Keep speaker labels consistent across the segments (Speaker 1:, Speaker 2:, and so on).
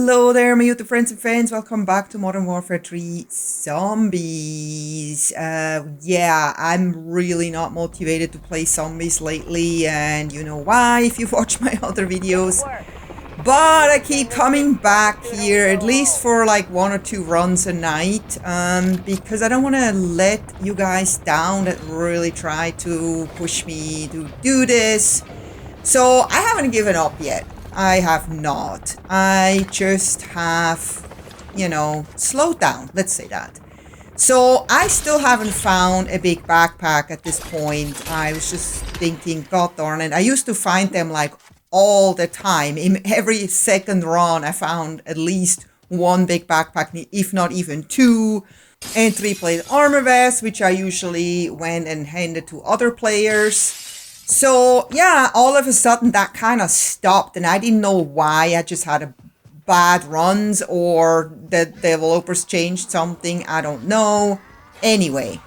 Speaker 1: Hello there, my YouTube friends and fans. Welcome back to Modern Warfare 3 Zombies. Yeah, I'm really not motivated to play zombies lately, and you know why if you've watched my other videos. But I keep coming back here, at least for like 1 or 2 runs a night, because I don't want to let you guys down that really try to push me to do this. So I haven't given up yet. I have not. I just have, you know, slowed down. Let's say that. So I still haven't found a big backpack at this point. I was just thinking, God darn it. I used to find them like all the time. In every second run, I found at least one big backpack, if not even 2. And 3-plate armor vest, which I usually went and handed to other players. So yeah, all of a sudden that kind of stopped and I didn't know why. I just had a bad runs or the developers changed something. I don't know. Anyway,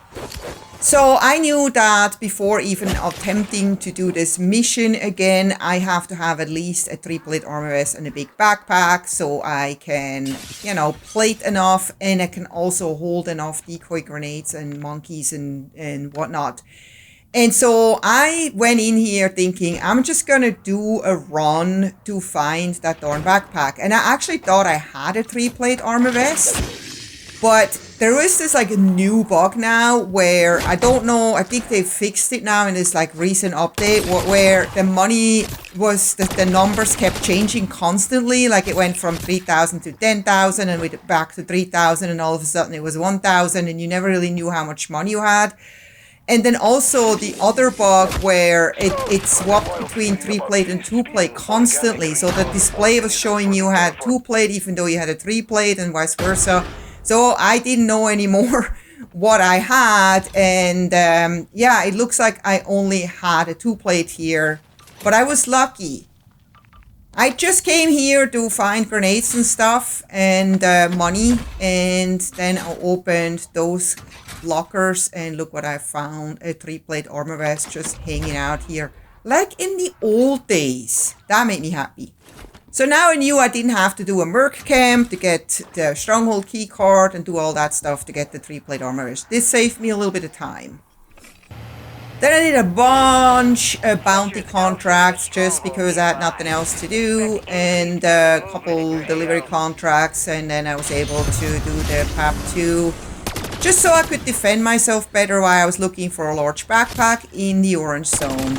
Speaker 1: so I knew that before even attempting to do this mission again, I have to have at least a 3-plate armor vest and a big backpack so I can, you know, plate enough and I can also hold enough decoy grenades and monkeys and whatnot. And so I went in here thinking, I'm just going to do a run to find that darn backpack. And I actually thought I had a 3-plate armor vest. But there is this like a new bug now where I don't know, I think they fixed it now in this like recent update where the money was, the numbers kept changing constantly. Like it went from 3,000 to 10,000 and went back to 3,000 and all of a sudden it was 1,000 and you never really knew how much money you had. And then also the other bug where it swapped between 3-plate and 2-plate constantly. So the display was showing you had 2-plate even though you had a 3-plate and vice versa. So I didn't know anymore what I had. And yeah, it looks like I only had a 2-plate here. But I was lucky. I just came here to find grenades and stuff and money. And then I opened those lockers and look what I found, a 3-plate armor vest just hanging out here like in the old days. That made me happy. So now I knew I didn't have to do a merc camp to get the stronghold key card and do all that stuff to get the 3-plate armor vest. This saved me a little bit of time. Then I did a bunch of bounty contracts just because I had nothing else to do and a couple delivery contracts, and then I was able to do the PAP 2 just so I could defend myself better while I was looking for a large backpack in the orange zone.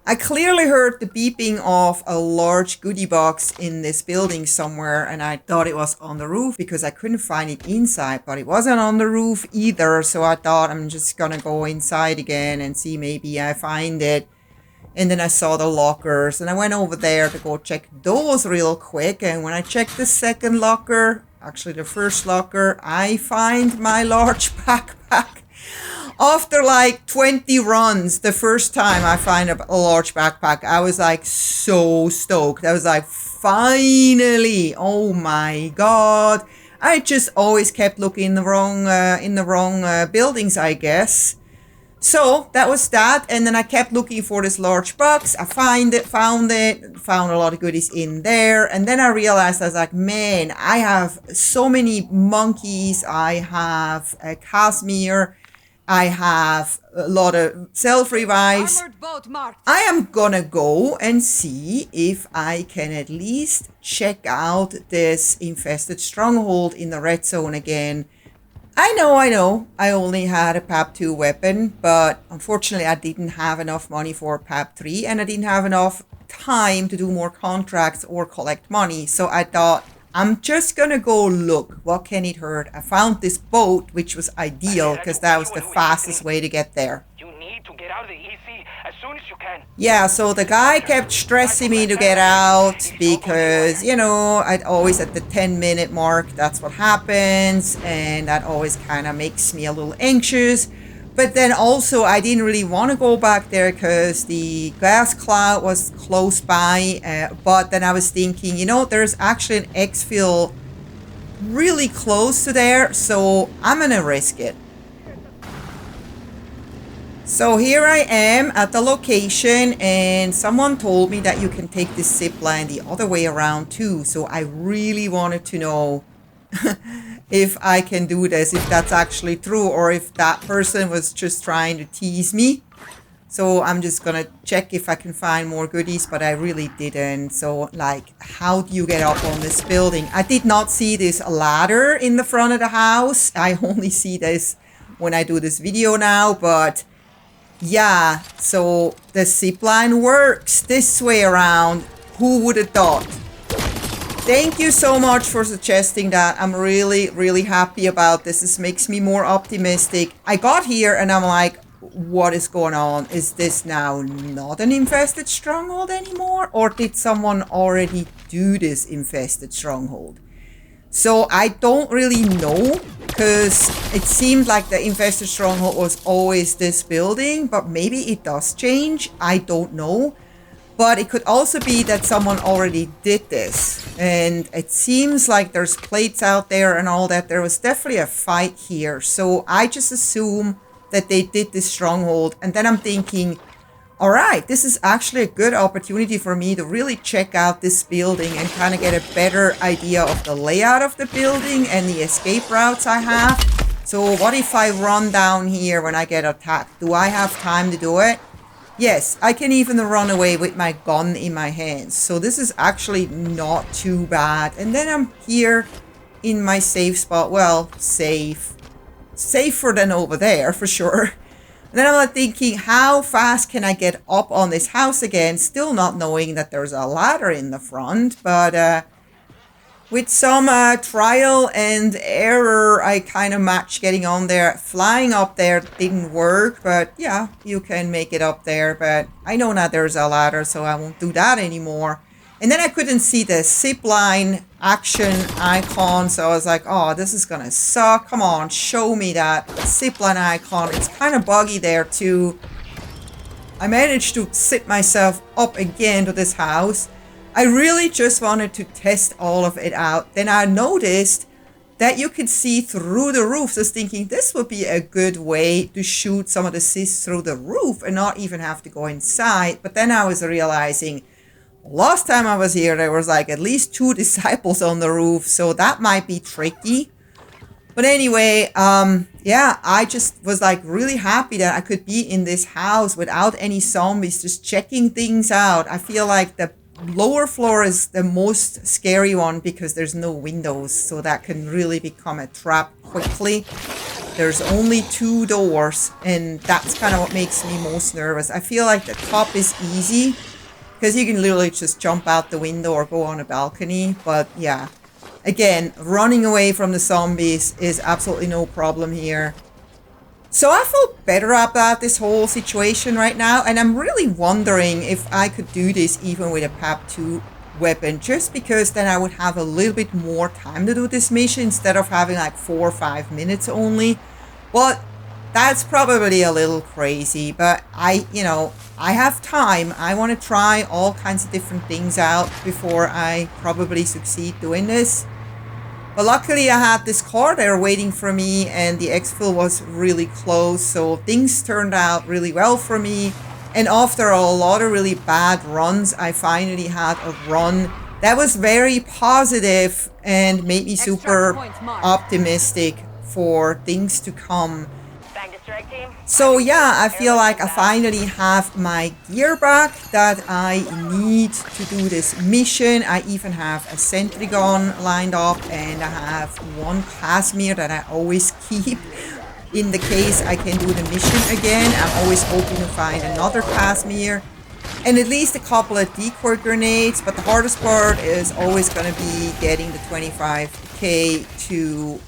Speaker 1: I clearly heard the beeping of a large goodie box in this building somewhere, and I thought it was on the roof because I couldn't find it inside, but it wasn't on the roof either. So I thought I'm just gonna go inside again and see maybe I find it. And then I saw the lockers and I went over there to go check those real quick. And when I checked the second locker, actually the first locker, I find my large backpack. After like 20 runs, the first time I find a large backpack, I was like so stoked. I was like, finally, oh my God. I just always kept looking in the wrong buildings, I guess. So that was that, and then I kept looking for this large box. I found a lot of goodies in there, and then I realized I was like, man, I have so many monkeys. I have a Casimir. I have a lot of self-revives. I am gonna go and see if I can at least check out this infested stronghold in the red zone again. I know, I only had a PAP 2 weapon, but unfortunately I didn't have enough money for PAP 3 and I didn't have enough time to do more contracts or collect money. So I thought, I'm just gonna go look, what can it hurt? I found this boat, which was ideal because that was the fastest way to get there.
Speaker 2: You need to get out of the EC as soon as you can.
Speaker 1: Yeah, so the guy kept stressing me to get out because, you know, I'd always at the 10-minute mark, that's what happens. And that always kind of makes me a little anxious. But then also I didn't really want to go back there because the gas cloud was close by. But then I was thinking, you know, there's actually an exfil really close to there. So I'm going to risk it. So here I am at the location, and someone told me that you can take this zip line the other way around too. So I really wanted to know if I can do this, if that's actually true, or if that person was just trying to tease me. So I'm just gonna check if I can find more goodies, but I really didn't. So like, how do you get up on this building? I did not see this ladder in the front of the house. I only see this when I do this video now, but yeah, so the zip line works this way around. Who would have thought? Thank you so much for suggesting that. I'm really, really happy about this. This makes me more optimistic. I got here and I'm like, what is going on? Is this now not an infested stronghold anymore? Or did someone already do this infested stronghold? So I don't really know, because it seemed like the infested stronghold was always this building, but maybe it does change. I don't know. But it could also be that someone already did this. And it seems like there's plates out there and all that. There was definitely a fight here. So I just assume that they did this stronghold. And then I'm thinking, all right, this is actually a good opportunity for me to really check out this building and kind of get a better idea of the layout of the building and the escape routes I have. So what if I run down here when I get attacked? Do I have time to do it? Yes, I can even run away with my gun in my hands. So this is actually not too bad. And then I'm here in my safe spot. Well, safe. Safer than over there, for sure. And then I'm like thinking, how fast can I get up on this house again? Still not knowing that there's a ladder in the front. But with some trial and error, I kind of managed getting on there. Flying up there didn't work. But yeah, you can make it up there. But I know now there's a ladder, so I won't do that anymore. And then I couldn't see the zip line action icon, so I was like, oh, this is gonna suck. Come on, show me that zip line icon. It's kind of buggy there too. I managed to sit myself up again to this house. I really just wanted to test all of it out. Then I noticed that you could see through the roof. So I was thinking this would be a good way to shoot some of the sis through the roof and not even have to go inside. But then I was realizing, last time I was here, there was like at least 2 disciples on the roof, so that might be tricky. But anyway, yeah, I just was like really happy that I could be in this house without any zombies, just checking things out. I feel like the lower floor is the most scary one because there's no windows, so that can really become a trap quickly. There's only 2 doors, and that's kind of what makes me most nervous. I feel like the top is easy, because you can literally just jump out the window or go on a balcony. But yeah, again, running away from the zombies is absolutely no problem here. So I feel better about this whole situation right now. And I'm really wondering if I could do this even with a PAP2 weapon. Just because then I would have a little bit more time to do this mission instead of having like 4 or 5 minutes only. But that's probably a little crazy. But I have time. I want to try all kinds of different things out before I probably succeed doing this. But luckily I had this car there waiting for me, and the exfil was really close, so things turned out really well for me. And after a lot of really bad runs, I finally had a run that was very positive and made me super optimistic for things to come. So yeah, I feel like I finally have my gear back that I need to do this mission. I even have a sentry gun lined up, and I have 1 Casimir that I always keep in the case I can do the mission again. I'm always hoping to find another Casimir and at least a couple of decoy grenades, but the hardest part is always going to be getting the 25k to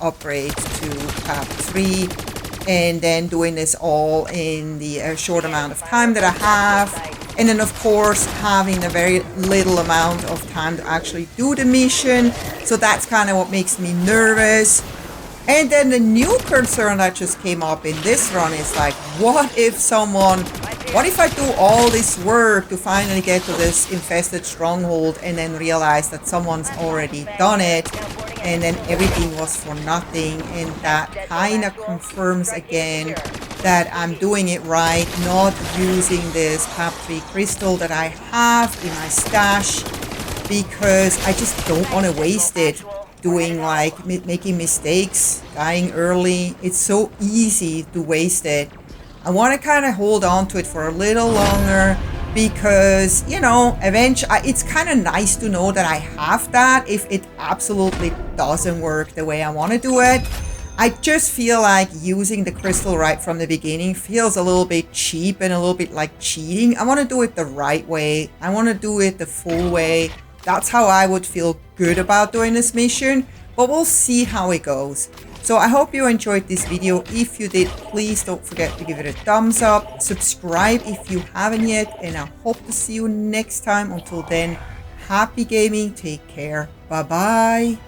Speaker 1: upgrade to PAP3. And then doing this all in the short amount of time that I have. And then of course having a very little amount of time to actually do the mission. So that's kind of what makes me nervous. And then the new concern that just came up in this run is like, what if I do all this work to finally get to this infested stronghold and then realize that someone's already done it, and then everything was for nothing? And that kind of confirms again that I'm doing it right, not using this MW3 crystal that I have in my stash, because I just don't want to waste it doing like making mistakes, dying early. It's so easy to waste it. I want to kind of hold on to it for a little longer because, you know, eventually it's kind of nice to know that I have that if it absolutely doesn't work the way I want to do it. I just feel like using the crystal right from the beginning feels a little bit cheap and a little bit like cheating. I want to do it the right way. I want to do it the full way. That's how I would feel good about doing this mission, but we'll see how it goes. So I hope you enjoyed this video. If you did, please don't forget to give it a thumbs up. Subscribe if you haven't yet, and I hope to see you next time. Until then, happy gaming. Take care. Bye-bye.